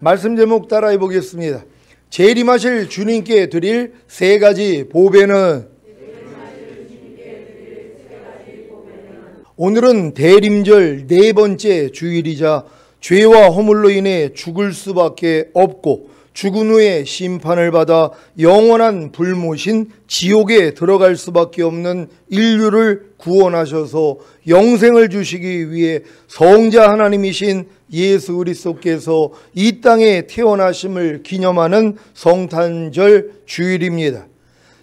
말씀 제목 따라해 보겠습니다. 재림하실 주님께 드릴 세 가지 보배는, 오늘은 대림절 네 번째 주일이자 죄와 허물로 인해 죽을 수밖에 없고 죽은 후에 심판을 받아 영원한 불못인 지옥에 들어갈 수밖에 없는 인류를 구원하셔서 영생을 주시기 위해 성자 하나님이신 예수 그리스도께서 이 땅에 태어나심을 기념하는 성탄절 주일입니다.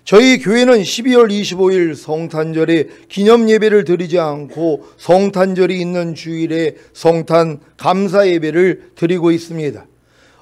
저희 교회는 12월 25일 성탄절에 기념 예배를 드리지 않고 성탄절이 있는 주일에 성탄 감사 예배를 드리고 있습니다.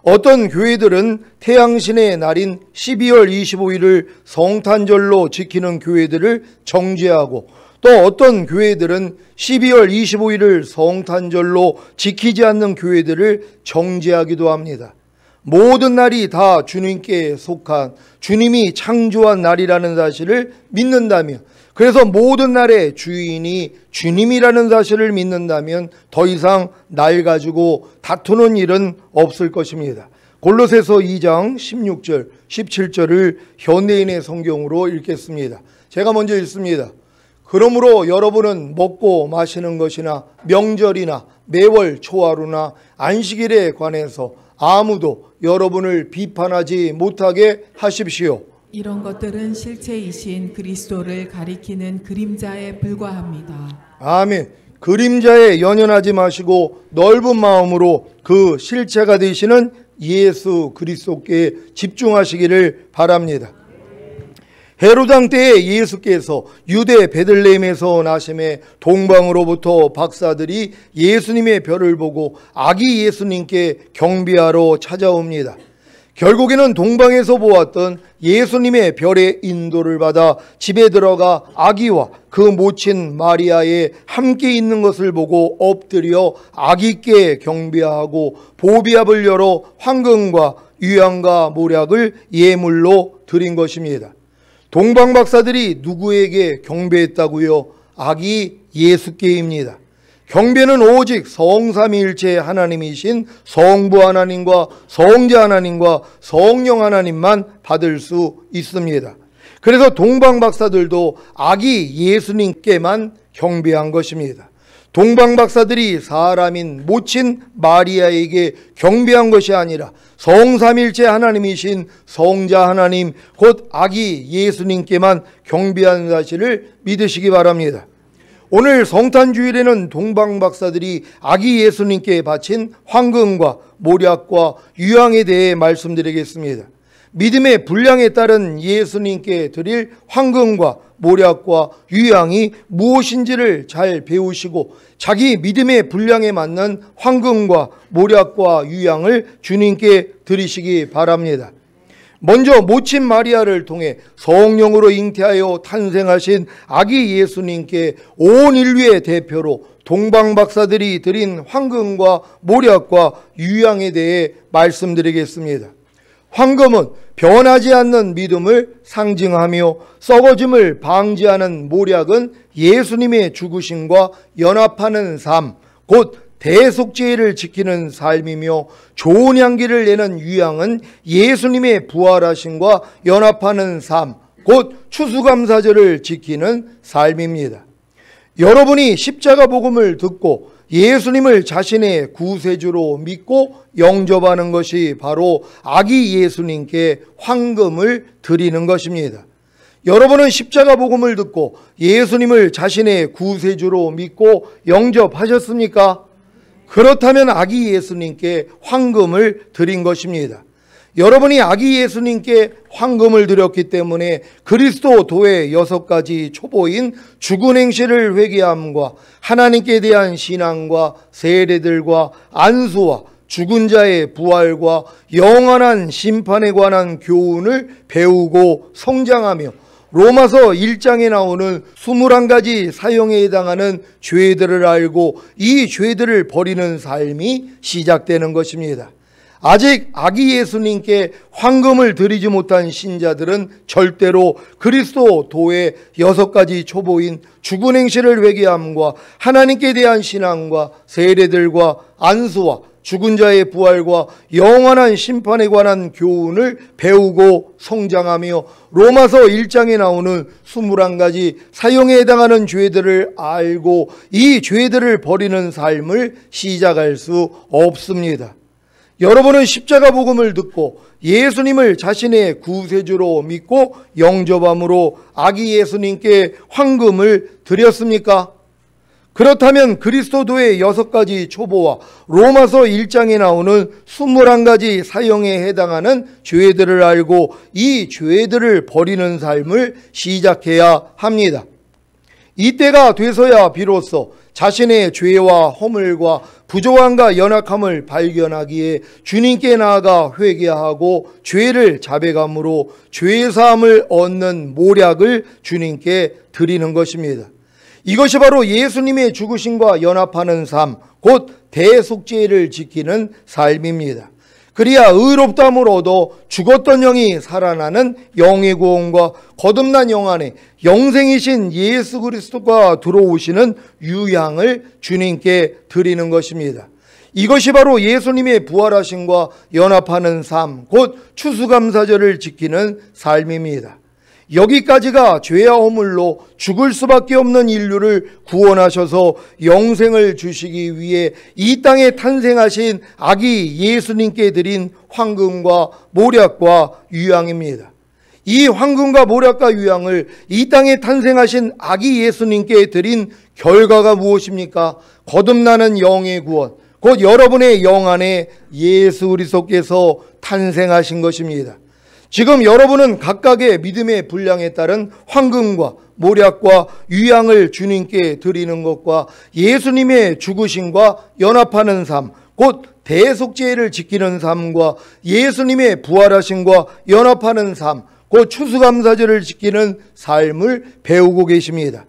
어떤 교회들은 태양신의 날인 12월 25일을 성탄절로 지키는 교회들을 정죄하고, 또 어떤 교회들은 12월 25일을 성탄절로 지키지 않는 교회들을 정죄하기도 합니다. 모든 날이 다 주님께 속한, 주님이 창조한 날이라는 사실을 믿는다면, 그래서 모든 날의 주인이 주님이라는 사실을 믿는다면 더 이상 날 가지고 다투는 일은 없을 것입니다. 골로새서 2장 16절, 17절을 현대인의 성경으로 읽겠습니다. 제가 먼저 읽습니다. 그러므로 여러분은 먹고 마시는 것이나 명절이나 매월 초하루나 안식일에 관해서 아무도 여러분을 비판하지 못하게 하십시오. 이런 것들은 실체이신 그리스도를 가리키는 그림자에 불과합니다. 아멘. 그림자에 연연하지 마시고 넓은 마음으로 그 실체가 되시는 예수 그리스도께 집중하시기를 바랍니다. 헤로당 때에 예수께서 유대 베들레헴에서 나심에 동방으로부터 박사들이 예수님의 별을 보고 아기 예수님께 경배하러 찾아옵니다. 결국에는 동방에서 보았던 예수님의 별의 인도를 받아 집에 들어가 아기와 그 모친 마리아에 함께 있는 것을 보고 엎드려 아기께 경배하고 보비압을 열어 황금과 유향과 모략을 예물로 드린 것입니다. 동방 박사들이 누구에게 경배했다고요? 아기 예수께입니다. 경배는 오직 성삼위일체 하나님이신 성부 하나님과 성자 하나님과 성령 하나님만 받을 수 있습니다. 그래서 동방 박사들도 아기 예수님께만 경배한 것입니다. 동방 박사들이 사람인 모친 마리아에게 경배한 것이 아니라 성삼일체 하나님이신 성자 하나님 곧 아기 예수님께만 경배한 사실을 믿으시기 바랍니다. 오늘 성탄주일에는 동방 박사들이 아기 예수님께 바친 황금과 모략과 유향에 대해 말씀드리겠습니다. 믿음의 분량에 따른 예수님께 드릴 황금과 모략과 유향이 무엇인지를 잘 배우시고 자기 믿음의 분량에 맞는 황금과 모략과 유향을 주님께 드리시기 바랍니다. 먼저 모친 마리아를 통해 성령으로 잉태하여 탄생하신 아기 예수님께 온 인류의 대표로 동방 박사들이 드린 황금과 모략과 유향에 대해 말씀드리겠습니다. 황금은 변하지 않는 믿음을 상징하며 썩어짐을 방지하는 모략은 예수님의 죽으심과 연합하는 삶, 곧 대속죄를 지키는 삶이며 좋은 향기를 내는 유향은 예수님의 부활하심과 연합하는 삶, 곧 추수감사절을 지키는 삶입니다. 여러분이 십자가 복음을 듣고 예수님을 자신의 구세주로 믿고 영접하는 것이 바로 아기 예수님께 황금을 드리는 것입니다. 여러분은 십자가 복음을 듣고 예수님을 자신의 구세주로 믿고 영접하셨습니까? 그렇다면 아기 예수님께 황금을 드린 것입니다. 여러분이 아기 예수님께 황금을 드렸기 때문에 그리스도도의 6가지 초보인 죽은 행실을 회개함과 하나님께 대한 신앙과 세례들과 안수와 죽은 자의 부활과 영원한 심판에 관한 교훈을 배우고 성장하며 로마서 1장에 나오는 21가지 사형에 해당하는 죄들을 알고 이 죄들을 버리는 삶이 시작되는 것입니다. 아직 아기 예수님께 황금을 드리지 못한 신자들은 절대로 그리스도도의 6가지 초보인 죽은 행실을 회개함과 하나님께 대한 신앙과 세례들과 안수와 죽은 자의 부활과 영원한 심판에 관한 교훈을 배우고 성장하며 로마서 1장에 나오는 21가지 사형에 해당하는 죄들을 알고 이 죄들을 버리는 삶을 시작할 수 없습니다. 여러분은 십자가 복음을 듣고 예수님을 자신의 구세주로 믿고 영접함으로 아기 예수님께 황금을 드렸습니까? 그렇다면 그리스도도의 6가지 초보와 로마서 1장에 나오는 21가지 사형에 해당하는 죄들을 알고 이 죄들을 버리는 삶을 시작해야 합니다. 이때가 돼서야 비로소 자신의 죄와 허물과 부족함과 연약함을 발견하기에 주님께 나아가 회개하고 죄를 자백함으로 죄사함을 얻는 모략을 주님께 드리는 것입니다. 이것이 바로 예수님의 죽으심과 연합하는 삶, 곧 대속죄를 지키는 삶입니다. 그리야 의롭다함을 얻어 죽었던 영이 살아나는 영의 구원과 거듭난 영 안에 영생이신 예수 그리스도가 들어오시는 유향을 주님께 드리는 것입니다. 이것이 바로 예수님의 부활하심과 연합하는 삶, 곧 추수감사절을 지키는 삶입니다. 여기까지가 죄와 허물로 죽을 수밖에 없는 인류를 구원하셔서 영생을 주시기 위해 이 땅에 탄생하신 아기 예수님께 드린 황금과 모략과 유향입니다. 이 황금과 모략과 유향을 이 땅에 탄생하신 아기 예수님께 드린 결과가 무엇입니까? 거듭나는 영의 구원, 곧 여러분의 영 안에 예수 그리스도께서 탄생하신 것입니다. 지금 여러분은 각각의 믿음의 분량에 따른 황금과 모략과 유향을 주님께 드리는 것과 예수님의 죽으심과 연합하는 삶, 곧 대속죄를 지키는 삶과 예수님의 부활하심과 연합하는 삶, 곧 추수감사절을 지키는 삶을 배우고 계십니다.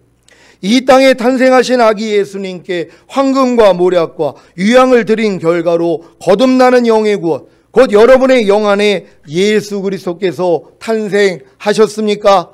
이 땅에 탄생하신 아기 예수님께 황금과 모략과 유향을 드린 결과로 거듭나는 영의 구원, 곧 여러분의 영 안에 예수 그리스도께서 탄생하셨습니까?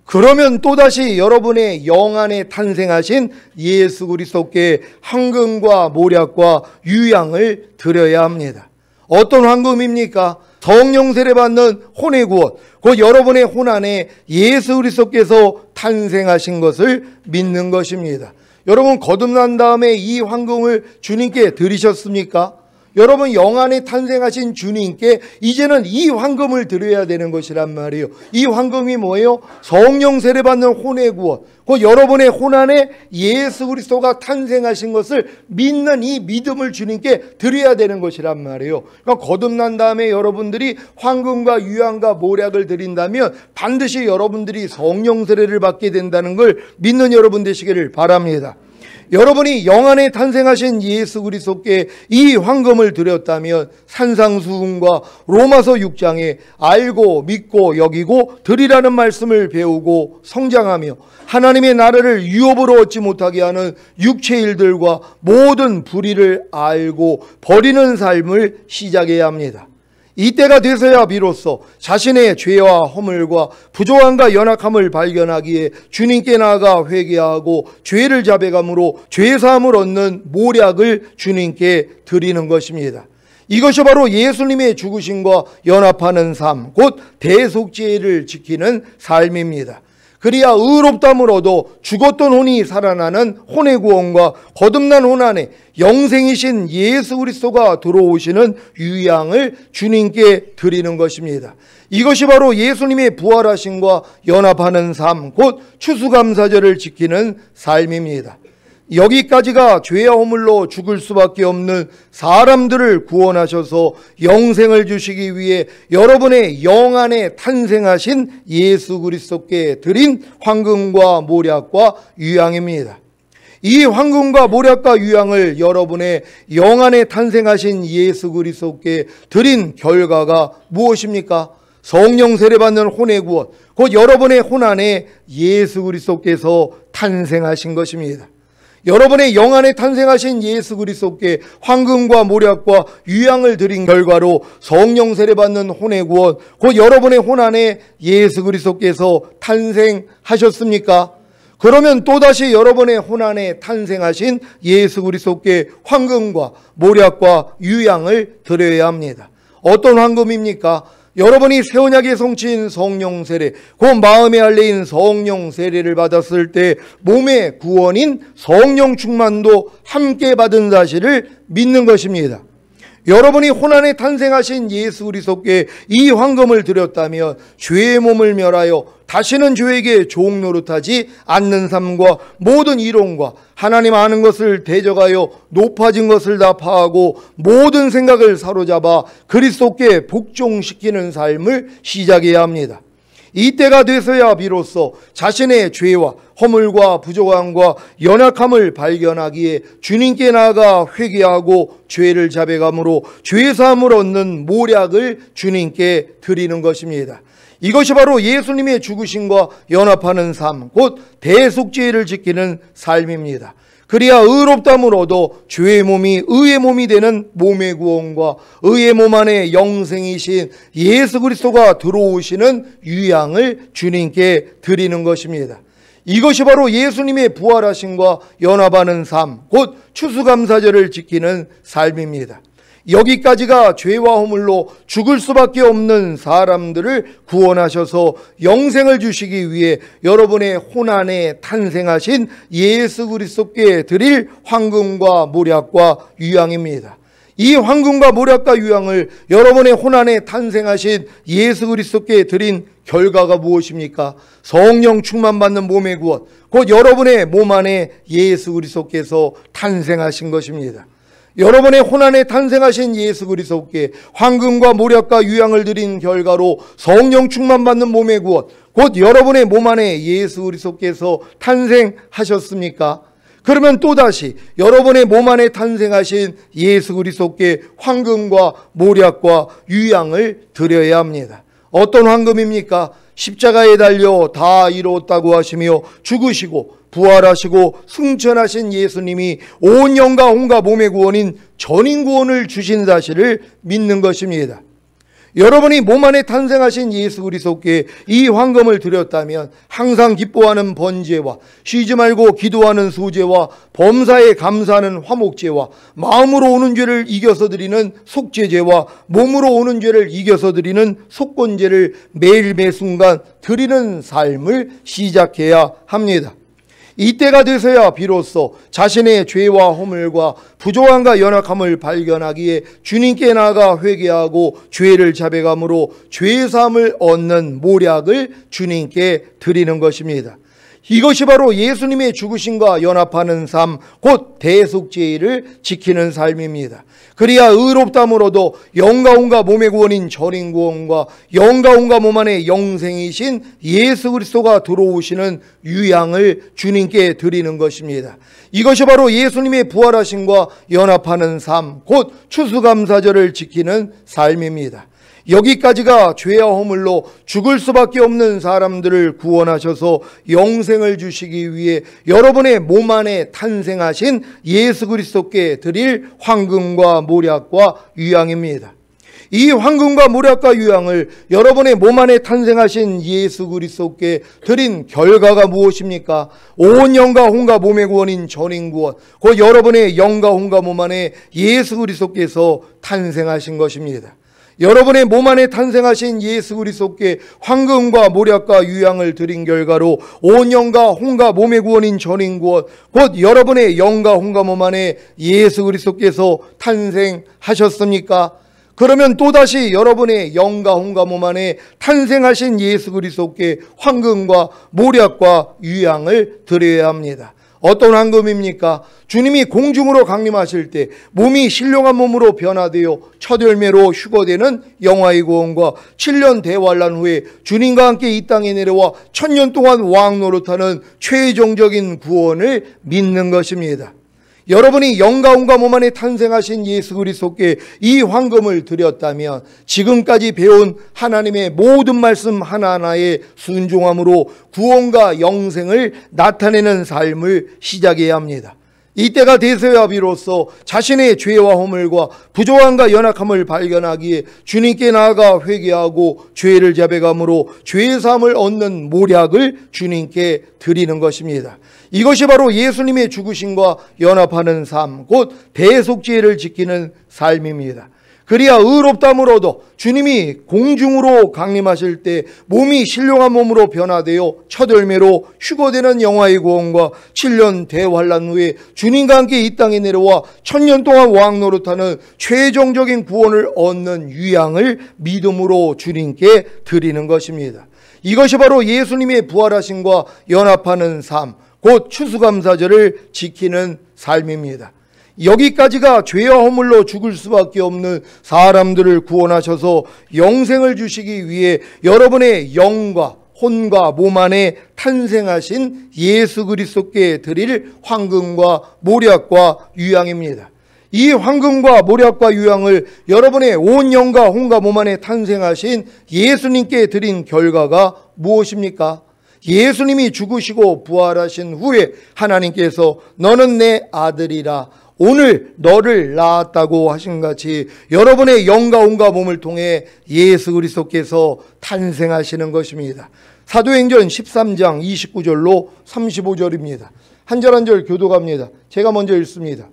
그러면 또다시 여러분의 영 안에 탄생하신 예수 그리스도께 황금과 모략과 유향을 드려야 합니다. 어떤 황금입니까? 성령 세례 받는 혼의 구원, 곧 여러분의 혼 안에 예수 그리스도께서 탄생하신 것을 믿는 것입니다. 여러분 거듭난 다음에 이 황금을 주님께 드리셨습니까? 여러분 영 안에 탄생하신 주님께 이제는 이 황금을 드려야 되는 것이란 말이에요. 이 황금이 뭐예요? 성령 세례 받는 혼의 구원, 곧 여러분의 혼 안에 예수 그리스도가 탄생하신 것을 믿는 이 믿음을 주님께 드려야 되는 것이란 말이에요. 그러니까 거듭난 다음에 여러분들이 황금과 유향과 모략을 드린다면 반드시 여러분들이 성령 세례를 받게 된다는 걸 믿는 여러분 되시기를 바랍니다. 여러분이 영 안에 탄생하신 예수 그리스도께 이 황금을 드렸다면 산상수훈과 로마서 6장에 알고 믿고 여기고 드리라는 말씀을 배우고 성장하며 하나님의 나라를 유업으로 얻지 못하게 하는 육체의 일들과 모든 불의를 알고 버리는 삶을 시작해야 합니다. 이때가 돼서야 비로소 자신의 죄와 허물과 부족함과 연약함을 발견하기에 주님께 나아가 회개하고 죄를 자백함으로 죄사함을 얻는 모략을 주님께 드리는 것입니다. 이것이 바로 예수님의 죽으심과 연합하는 삶, 곧 대속죄를 지키는 삶입니다. 그리야 의롭다함을 얻어 죽었던 혼이 살아나는 혼의 구원과 거듭난 혼 안에 영생이신 예수 그리스도가 들어오시는 유향을 주님께 드리는 것입니다. 이것이 바로 예수님의 부활하심과 연합하는 삶, 곧 추수감사절을 지키는 삶입니다. 여기까지가 죄와 허물로 죽을 수밖에 없는 사람들을 구원하셔서 영생을 주시기 위해 여러분의 영 안에 탄생하신 예수 그리스도께 드린 황금과 모략과 유향입니다. 이 황금과 모략과 유향을 여러분의 영 안에 탄생하신 예수 그리스도께 드린 결과가 무엇입니까? 성령 세례 받는 혼의 구원, 곧 여러분의 혼 안에 예수 그리스도께서 탄생하신 것입니다. 여러분의 영 안에 탄생하신 예수 그리스도께 황금과 모략과 유향을 드린 결과로 성령 세례 받는 혼의 구원, 곧 여러분의 혼 안에 예수 그리스도께서 탄생하셨습니까? 그러면 또다시 여러분의 혼안에 탄생하신 예수 그리스도께 황금과 모략과 유향을 드려야 합니다. 어떤 황금입니까? 여러분이 새 언약의 성취인 성령 세례, 그 마음의 할례인 성령 세례를 받았을 때 몸의 구원인 성령 충만도 함께 받은 사실을 믿는 것입니다. 여러분이 혼안에 탄생하신 예수 그리스도께 이 황금을 드렸다면 죄의 몸을 멸하여 다시는 죄에게 종노릇하지 않는 삶과 모든 이론과 하나님 아는 것을 대적하여 높아진 것을 다 파하고 모든 생각을 사로잡아 그리스도께 복종시키는 삶을 시작해야 합니다. 이때가 돼서야 비로소 자신의 죄와 허물과 부족함과 연약함을 발견하기에 주님께 나아가 회개하고 죄를 자백함으로 죄사함을 얻는 모략을 주님께 드리는 것입니다. 이것이 바로 예수님의 죽으심과 연합하는 삶, 곧 대속죄를 지키는 삶입니다. 그래야 의롭다함을 얻어 죄의 몸이 의의 몸이 되는 몸의 구원과 의의 몸 안에 영생이신 예수 그리스도가 들어오시는 유향을 주님께 드리는 것입니다. 이것이 바로 예수님의 부활하심과 연합하는 삶, 곧 추수감사절을 지키는 삶입니다. 여기까지가 죄와 허물로 죽을 수밖에 없는 사람들을 구원하셔서 영생을 주시기 위해 여러분의 혼안에 탄생하신 예수 그리스도께 드릴 황금과 모략과 유향입니다. 이 황금과 모략과 유향을 여러분의 혼안에 탄생하신 예수 그리스도께 드린 결과가 무엇입니까? 성령 충만받는 몸의 구원, 곧 여러분의 몸 안에 예수 그리스도께서 탄생하신 것입니다. 여러분의 혼안에 탄생하신 예수 그리스도께 황금과 모략과 유향을 드린 결과로 성령 충만받는 몸의 구원, 곧 여러분의 몸 안에 예수 그리스도께서 탄생하셨습니까? 그러면 또다시 여러분의 몸 안에 탄생하신 예수 그리스도께 황금과 모략과 유향을 드려야 합니다. 어떤 황금입니까? 십자가에 달려 다 이루었다고 하시며 죽으시고 부활하시고 승천하신 예수님이 온 영과 혼과 몸의 구원인 전인 구원을 주신 사실을 믿는 것입니다. 여러분이 몸 안에 탄생하신 예수 그리스도께 이 황금을 드렸다면 항상 기뻐하는 번제와 쉬지 말고 기도하는 소제와 범사에 감사하는 화목제와 마음으로 오는 죄를 이겨서 드리는 속죄제와 몸으로 오는 죄를 이겨서 드리는 속건제를 매일 매순간 드리는 삶을 시작해야 합니다. 이때가 돼서야 비로소 자신의 죄와 허물과 부족함과 연약함을 발견하기에 주님께 나아가 회개하고 죄를 자백함으로 죄사함을 얻는 모략을 주님께 드리는 것입니다. 이것이 바로 예수님의 죽으심과 연합하는 삶, 곧 대속죄를 지키는 삶입니다. 그래야 의롭다함을 얻어 영과 혼과 몸의 구원인 전인 구원과 영과 혼과 몸 안에 영생이신 예수 그리스도가 들어오시는 유향을 주님께 드리는 것입니다. 이것이 바로 예수님의 부활하심과 연합하는 삶, 곧 추수감사절을 지키는 삶입니다. 여기까지가 죄와 허물로 죽을 수밖에 없는 사람들을 구원하셔서 영생을 주시기 위해 여러분의 몸 안에 탄생하신 예수 그리스도께 드릴 황금과 모략과 유향입니다. 이 황금과 모략과 유향을 여러분의 몸 안에 탄생하신 예수 그리스도께 드린 결과가 무엇입니까? 온 영과 혼과 몸의 구원인 전인 구원, 곧 여러분의 영과 혼과 몸 안에 예수 그리스도께서 탄생하신 것입니다. 여러분의 몸 안에 탄생하신 예수 그리스도께 황금과 모략과 유향을 드린 결과로 온 영과 혼과 몸의 구원인 전인 구원, 곧 여러분의 영과 혼과 몸 안에 예수 그리스도께서 탄생하셨습니까? 그러면 또다시 여러분의 영과 혼과 몸 안에 탄생하신 예수 그리스도께 황금과 모략과 유향을 드려야 합니다. 어떤 황금입니까? 주님이 공중으로 강림하실 때 몸이 신령한 몸으로 변화되어 첫 열매로 휴거되는 영화의 구원과 7년 대환란 후에 주님과 함께 이 땅에 내려와 1000년 동안 왕 노릇하는 최종적인 구원을 믿는 것입니다. 여러분이 영과 혼과 몸 안에 탄생하신 예수 그리스도께 이 황금을 드렸다면 지금까지 배운 하나님의 모든 말씀 하나하나에 순종함으로 구원과 영생을 나타내는 삶을 시작해야 합니다. 이때가 되서야 비로소 자신의 죄와 허물과 부조함과 연약함을 발견하기에 주님께 나아가 회개하고 죄를 자백함으로 죄의 사함을 얻는 모략을 주님께 드리는 것입니다. 이것이 바로 예수님의 죽으심과 연합하는 삶, 곧 대속죄를 지키는 삶입니다. 그리야 의롭다므로도 주님이 공중으로 강림하실 때 몸이 신령한 몸으로 변화되어 첫 열매로 휴거되는 영화의 구원과 7년 대환란 후에 주님과 함께 이 땅에 내려와 1000년 동안 왕 노릇하는 최종적인 구원을 얻는 유양을 믿음으로 주님께 드리는 것입니다. 이것이 바로 예수님의 부활하심과 연합하는 삶, 곧 추수감사절을 지키는 삶입니다. 여기까지가 죄와 허물로 죽을 수밖에 없는 사람들을 구원하셔서 영생을 주시기 위해 여러분의 영과 혼과 몸 안에 탄생하신 예수 그리스도께 드릴 황금과 모략과 유향입니다. 이 황금과 모략과 유향을 여러분의 온 영과 혼과 몸 안에 탄생하신 예수님께 드린 결과가 무엇입니까? 예수님이 죽으시고 부활하신 후에 하나님께서 너는 내 아들이라 오늘 너를 낳았다고 하신 같이 여러분의 영과 혼과 몸을 통해 예수 그리스도께서 탄생하시는 것입니다. 사도행전 13장 29절로 35절입니다. 한 절 한 절 교독합니다. 제가 먼저 읽습니다.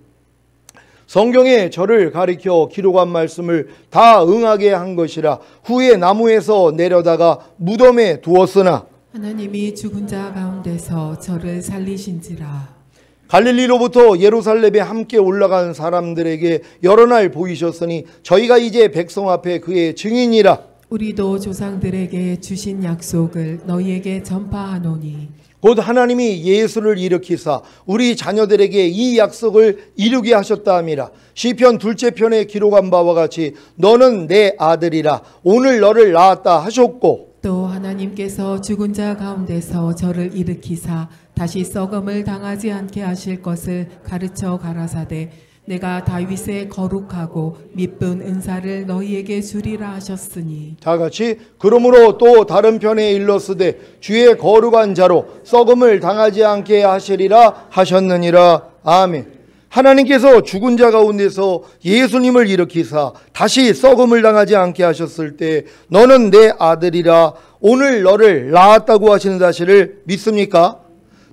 성경에 저를 가리켜 기록한 말씀을 다 응하게 한 것이라 후에 나무에서 내려다가 무덤에 두었으나 하나님이 죽은 자 가운데서 저를 살리신지라. 갈릴리로부터 예루살렘에 함께 올라간 사람들에게 여러 날 보이셨으니 저희가 이제 백성 앞에 그의 증인이라. 우리도 조상들에게 주신 약속을 너희에게 전파하노니 곧 하나님이 예수를 일으키사 우리 자녀들에게 이 약속을 이루게 하셨다 함이라. 시편 둘째 편에 기록한 바와 같이 너는 내 아들이라 오늘 너를 낳았다 하셨고 또 하나님께서 죽은 자 가운데서 저를 일으키사 다시 썩음을 당하지 않게 하실 것을 가르쳐 가라사대 내가 다윗의 거룩하고 미쁜 은사를 너희에게 주리라 하셨으니 다 같이 그러므로 또 다른 편에 일렀으되 주의 거룩한 자로 썩음을 당하지 않게 하시리라 하셨느니라. 아멘. 하나님께서 죽은 자 가운데서 예수님을 일으키사 다시 썩음을 당하지 않게 하셨을 때 너는 내 아들이라 오늘 너를 낳았다고 하시는 사실을 믿습니까?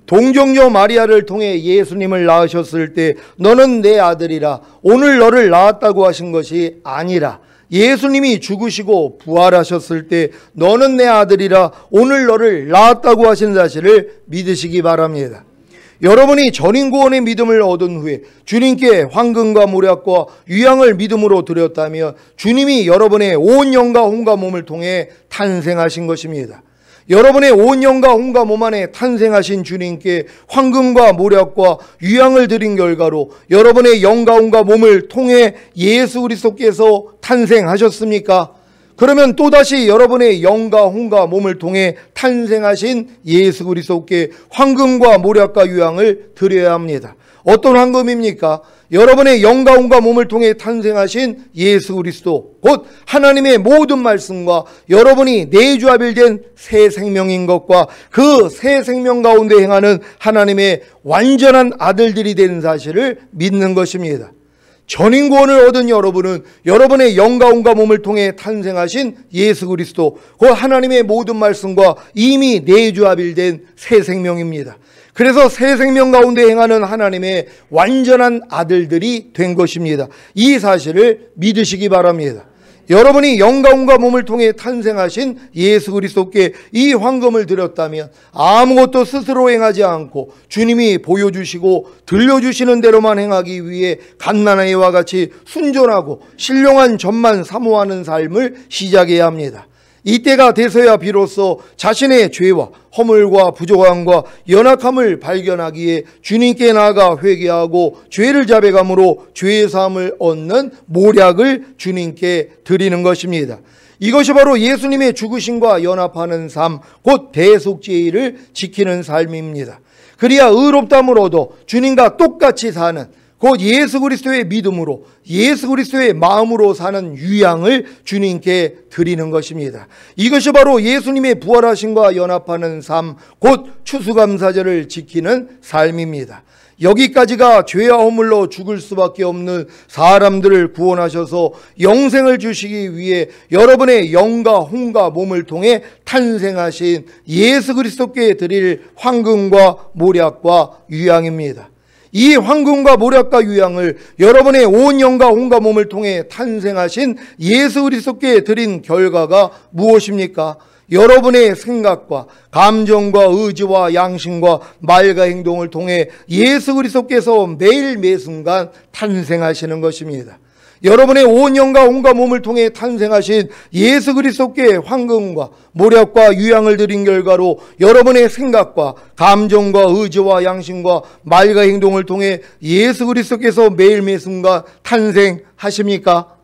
동정녀 마리아를 통해 예수님을 낳으셨을 때 너는 내 아들이라 오늘 너를 낳았다고 하신 것이 아니라 예수님이 죽으시고 부활하셨을 때 너는 내 아들이라 오늘 너를 낳았다고 하시는 사실을 믿으시기 바랍니다. 여러분이 전인구원의 믿음을 얻은 후에 주님께 황금과 모략과 유향을 믿음으로 드렸다면 주님이 여러분의 온 영과 혼과 몸을 통해 탄생하신 것입니다. 여러분의 온 영과 혼과 몸 안에 탄생하신 주님께 황금과 모략과 유향을 드린 결과로 여러분의 영과 혼과 몸을 통해 예수 그리스도께서 탄생하셨습니까? 그러면 또다시 여러분의 영과 혼과 몸을 통해 탄생하신 예수 그리스도께 황금과 모략과 유향을 드려야 합니다. 어떤 황금입니까? 여러분의 영과 혼과 몸을 통해 탄생하신 예수 그리스도 곧 하나님의 모든 말씀과 여러분이 내주합일된 새 생명인 것과 그 새 생명 가운데 행하는 하나님의 완전한 아들들이 된 사실을 믿는 것입니다. 전인구원을 얻은 여러분은 여러분의 영과 혼과 몸을 통해 탄생하신 예수 그리스도 그 하나님의 모든 말씀과 이미 내주합일된 새 생명입니다. 그래서 새 생명 가운데 행하는 하나님의 완전한 아들들이 된 것입니다. 이 사실을 믿으시기 바랍니다. 여러분이 영과 혼과 몸을 통해 탄생하신 예수 그리스도께 이 황금을 드렸다면 아무것도 스스로 행하지 않고 주님이 보여주시고 들려주시는 대로만 행하기 위해 갓나나이와 같이 순전하고 신령한 젖만 사모하는 삶을 시작해야 합니다. 이때가 돼서야 비로소 자신의 죄와 허물과 부족함과 연약함을 발견하기에 주님께 나아가 회개하고 죄를 자백함으로 죄의 사함을 얻는 모략을 주님께 드리는 것입니다. 이것이 바로 예수님의 죽으심과 연합하는 삶, 곧 대속죄를 지키는 삶입니다. 그리야 의롭다므로도 주님과 똑같이 사는 곧 예수 그리스도의 믿음으로 예수 그리스도의 마음으로 사는 유향을 주님께 드리는 것입니다. 이것이 바로 예수님의 부활하심과 연합하는 삶, 곧 추수감사절을 지키는 삶입니다. 여기까지가 죄와 허물로 죽을 수밖에 없는 사람들을 구원하셔서 영생을 주시기 위해 여러분의 영과 혼과 몸을 통해 탄생하신 예수 그리스도께 드릴 황금과 모략과 유향입니다. 이 황금과 모략과 유향을 여러분의 온 영과 혼과 몸을 통해 탄생하신 예수 그리스도께 드린 결과가 무엇입니까? 여러분의 생각과 감정과 의지와 양심과 말과 행동을 통해 예수 그리스도께서 매일 매순간 탄생하시는 것입니다. 여러분의 온 영과 온과 몸을 통해 탄생하신 예수 그리스도께 황금과 모략과 유향을 드린 결과로 여러분의 생각과 감정과 의지와 양심과 말과 행동을 통해 예수 그리스도께서 매일 매순간 탄생하십니까?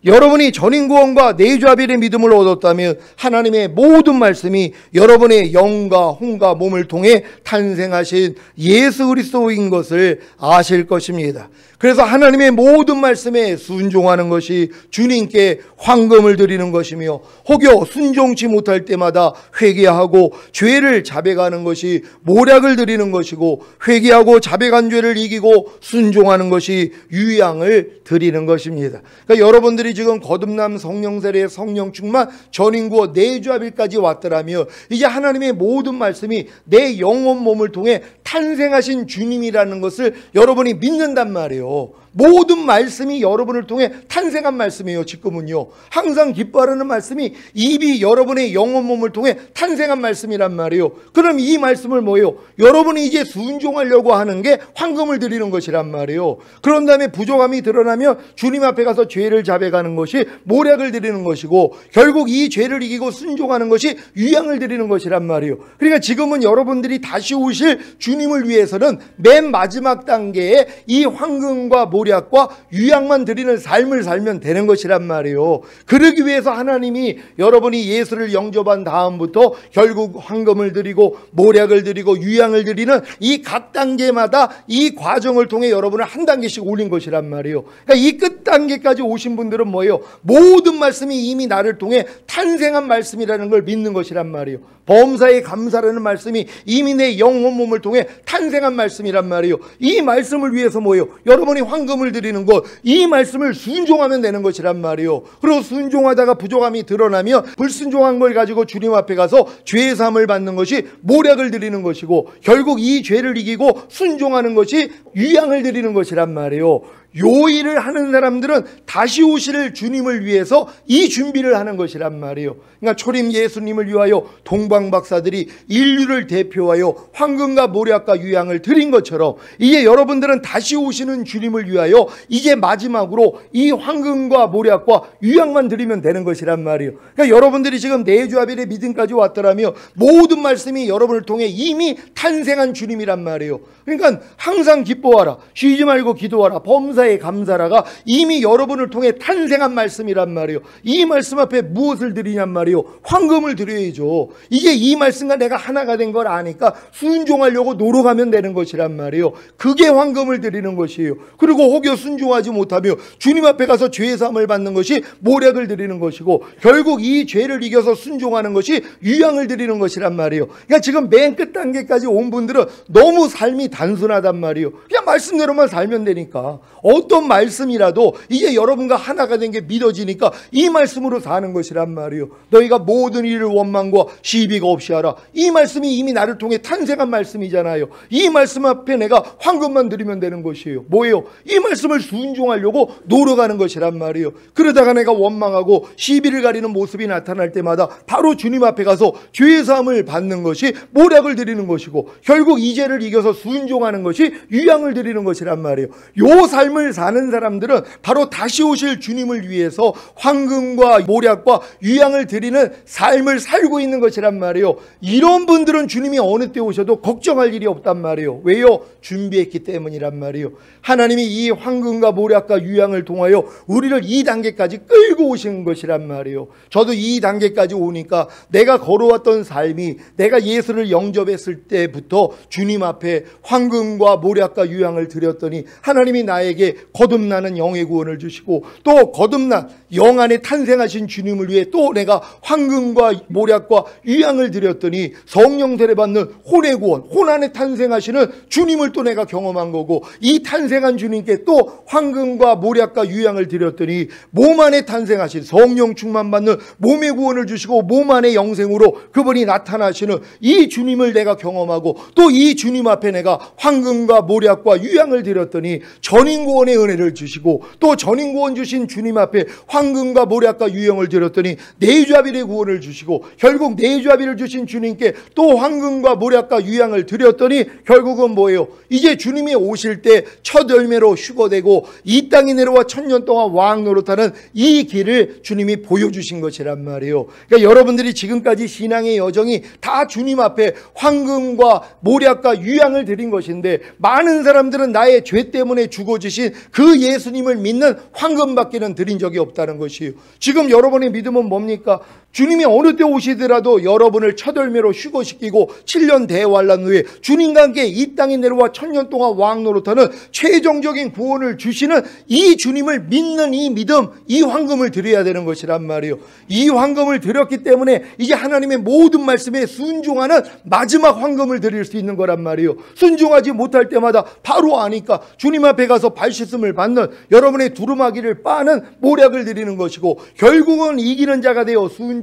여러분이 전인구원과 내주합일의 믿음을 얻었다면 하나님의 모든 말씀이 여러분의 영과 혼과 몸을 통해 탄생하신 예수 그리스도인 것을 아실 것입니다. 그래서 하나님의 모든 말씀에 순종하는 것이 주님께 황금을 드리는 것이며, 혹여 순종치 못할 때마다 회개하고 죄를 자백하는 것이 모략을 드리는 것이고, 회개하고 자백한 죄를 이기고 순종하는 것이 유향을 드리는 것입니다. 그러니까 여러분들이 지금 거듭남, 성령 세례, 성령 충만, 전인구원, 내주합일까지 왔더라면 이제 하나님의 모든 말씀이 내 영혼 몸을 통해 탄생하신 주님이라는 것을 여러분이 믿는단 말이에요. 모든 말씀이 여러분을 통해 탄생한 말씀이에요. 지금은요, 항상 기뻐하라는 말씀이 입이 여러분의 영혼 몸을 통해 탄생한 말씀이란 말이에요. 그럼 이 말씀을 뭐예요? 여러분이 이제 순종하려고 하는 게 황금을 드리는 것이란 말이에요. 그런 다음에 부족함이 드러나면 주님 앞에 가서 죄를 자백하는 것이 모략을 드리는 것이고, 결국 이 죄를 이기고 순종하는 것이 유향을 드리는 것이란 말이에요. 그러니까 지금은 여러분들이 다시 오실 주님을 위해서는 맨 마지막 단계에 이 황금과 모략과 유향만 드리는 삶을 살면 되는 것이란 말이에요. 그러기 위해서 하나님이 여러분이 예수를 영접한 다음부터 결국 황금을 드리고 모략을 드리고 유향을 드리는 이 각 단계마다 이 과정을 통해 여러분을 한 단계씩 올린 것이란 말이에요. 그러니까 이 끝 단계까지 오신 분들은 뭐예요? 모든 말씀이 이미 나를 통해 탄생한 말씀이라는 걸 믿는 것이란 말이에요. 범사에 감사라는 말씀이 이미 내 영혼 몸을 통해 탄생한 말씀이란 말이에요. 이 말씀을 위해서 뭐예요? 여러분이 황금을 드리는 것, 이 말씀을 순종하면 되는 것이란 말이에요. 그리고 순종하다가 부족함이 드러나면 불순종한 걸 가지고 주님 앞에 가서 죄 사함을 받는 것이 모략을 드리는 것이고, 결국 이 죄를 이기고 순종하는 것이 유향을 드리는 것이란 말이에요. 요 일을 하는 사람들은 다시 오실 주님을 위해서 이 준비를 하는 것이란 말이에요. 그러니까 초림 예수님을 위하여 동방 박사들이 인류를 대표하여 황금과 모략과 유향을 드린 것처럼, 이제 여러분들은 다시 오시는 주님을 위하여 이제 마지막으로 이 황금과 모략과 유향만 드리면 되는 것이란 말이에요. 그러니까 여러분들이 지금 내주합일의 믿음까지 왔더라면 모든 말씀이 여러분을 통해 이미 탄생한 주님이란 말이에요. 그러니까 항상 기뻐하라, 쉬지 말고 기도하라, 범사에 감사라가 이미 여러분을 통해 탄생한 말씀이란 말이에요. 이 말씀 앞에 무엇을 드리냔 말이에요? 황금을 드려야죠. 이제 이 말씀과 내가 하나가 된 걸 아니까 순종하려고 노력하면 되는 것이란 말이에요. 그게 황금을 드리는 것이에요. 그리고 혹여 순종하지 못하며 주님 앞에 가서 죄 사함을 받는 것이 모략을 드리는 것이고, 결국 이 죄를 이겨서 순종하는 것이 유향을 드리는 것이란 말이에요. 그러니까 지금 맨 끝 단계까지 온 분들은 너무 삶이 단순하단 말이에요. 그냥 말씀대로만 살면 되니까, 어떤 말씀이라도 이제 여러분과 하나가 된 게 믿어지니까 이 말씀으로 사는 것이란 말이에요. 너희가 모든 일을 원망과 시비가 없이 하라. 이 말씀이 이미 나를 통해 탄생한 말씀이잖아요. 이 말씀 앞에 내가 황금만 드리면 되는 것이에요. 뭐예요? 이 말씀을 순종하려고 노력하는 것이란 말이에요. 그러다가 내가 원망하고 시비를 가리는 모습이 나타날 때마다 바로 주님 앞에 가서 죄 사함을 받는 것이 모략을 드리는 것이고, 결국 이 죄를 이겨서 순종하는 것이 유향을 드리는 것이란 말이에요. 요 삶을 사는 사람들은 바로 다시 오실 주님을 위해서 황금과 모략과 유향을 드리는 삶을 살고 있는 것이란 말이에요. 이런 분들은 주님이 어느 때 오셔도 걱정할 일이 없단 말이에요. 왜요? 준비했기 때문이란 말이에요. 하나님이 이 이 황금과 모략과 유향을 통하여 우리를 이 단계까지 끌고 오신 것이란 말이에요. 저도 이 단계까지 오니까 내가 걸어왔던 삶이, 내가 예수를 영접했을 때부터 주님 앞에 황금과 모략과 유향을 드렸더니 하나님이 나에게 거듭나는 영의 구원을 주시고, 또 거듭난 영 안에 탄생하신 주님을 위해 또 내가 황금과 모략과 유향을 드렸더니 성령 세례 받는 혼의 구원, 혼 안에 탄생하시는 주님을 또 내가 경험한 거고, 이 탄생한 주님께 또 황금과 모략과 유향을 드렸더니 몸 안에 탄생하신 성령 충만 받는 몸의 구원을 주시고 몸 안에 영생으로 그분이 나타나시는 이 주님을 내가 경험하고, 또 이 주님 앞에 내가 황금과 모략과 유향을 드렸더니 전인구원의 은혜를 주시고, 또 전인구원 주신 주님 앞에 황금과 모략과 유향을 드렸더니 내주아빌의 구원을 주시고, 결국 내주아빌을 주신 주님께 또 황금과 모략과 유향을 드렸더니 결국은 뭐예요? 이제 주님이 오실 때 첫 열매로 휴거되고 이 땅에 내려와 1000년 동안 왕 노릇하는 이 길을 주님이 보여주신 것이란 말이에요. 그러니까 여러분들이 지금까지 신앙의 여정이 다 주님 앞에 황금과 모략과 유향을 드린 것인데, 많은 사람들은 나의 죄 때문에 죽어지신 그 예수님을 믿는 황금밖에는 드린 적이 없다는 것이에요. 지금 여러분의 믿음은 뭡니까? 주님이 어느 때 오시더라도 여러분을 첫 열매로 휴거시키고 7년 대환란 후에 주님과 함께 이 땅에 내려와 1000년 동안 왕 노릇하는 최종적인 구원을 주시는 이 주님을 믿는 이 믿음, 이 황금을 드려야 되는 것이란 말이에요. 이 황금을 드렸기 때문에 이제 하나님의 모든 말씀에 순종하는 마지막 황금을 드릴 수 있는 거란 말이에요. 순종하지 못할 때마다 바로 아니까 주님 앞에 가서 발 씻음을 받는, 여러분의 두루마기를 빠는 모략을 드리는 것이고, 결국은 이기는 자가 되어 순종하는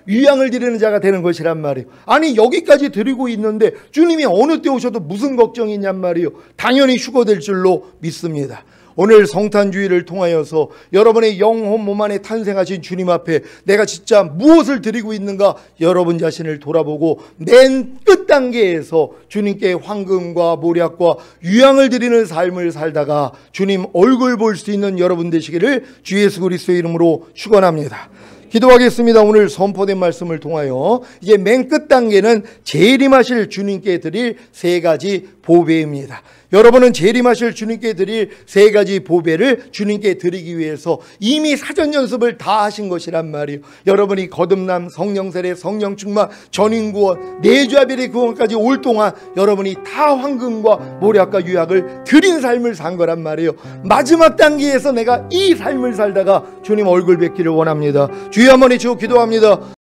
유향을 드리는 자가 되는 것이란 말이에요. 아니, 여기까지 드리고 있는데 주님이 어느 때 오셔도 무슨 걱정이 있냔 말이에요. 당연히 휴거될 줄로 믿습니다. 오늘 성탄주의를 통하여서 여러분의 영혼 몸 안에 탄생하신 주님 앞에 내가 진짜 무엇을 드리고 있는가, 여러분 자신을 돌아보고 맨 끝 단계에서 주님께 황금과 모략과 유향을 드리는 삶을 살다가 주님 얼굴 볼 수 있는 여러분 되시기를 주 예수 그리스도의 이름으로 축원합니다. 기도하겠습니다. 오늘 선포된 말씀을 통하여 이제 맨 끝 단계는 재림하실 주님께 드릴 3가지 보배입니다. 여러분은 재림하실 주님께 드릴 3가지 보배를 주님께 드리기 위해서 이미 사전 연습을 다 하신 것이란 말이에요. 여러분이 거듭남, 성령 세례, 성령 충만, 전인구원, 내주아벨의 구원까지 올 동안 여러분이 다 황금과 모략과 유향을 드린 삶을 산 거란 말이에요. 마지막 단계에서 내가 이 삶을 살다가 주님 얼굴 뵙기를 원합니다. 주여 한번 외치고 기도합니다.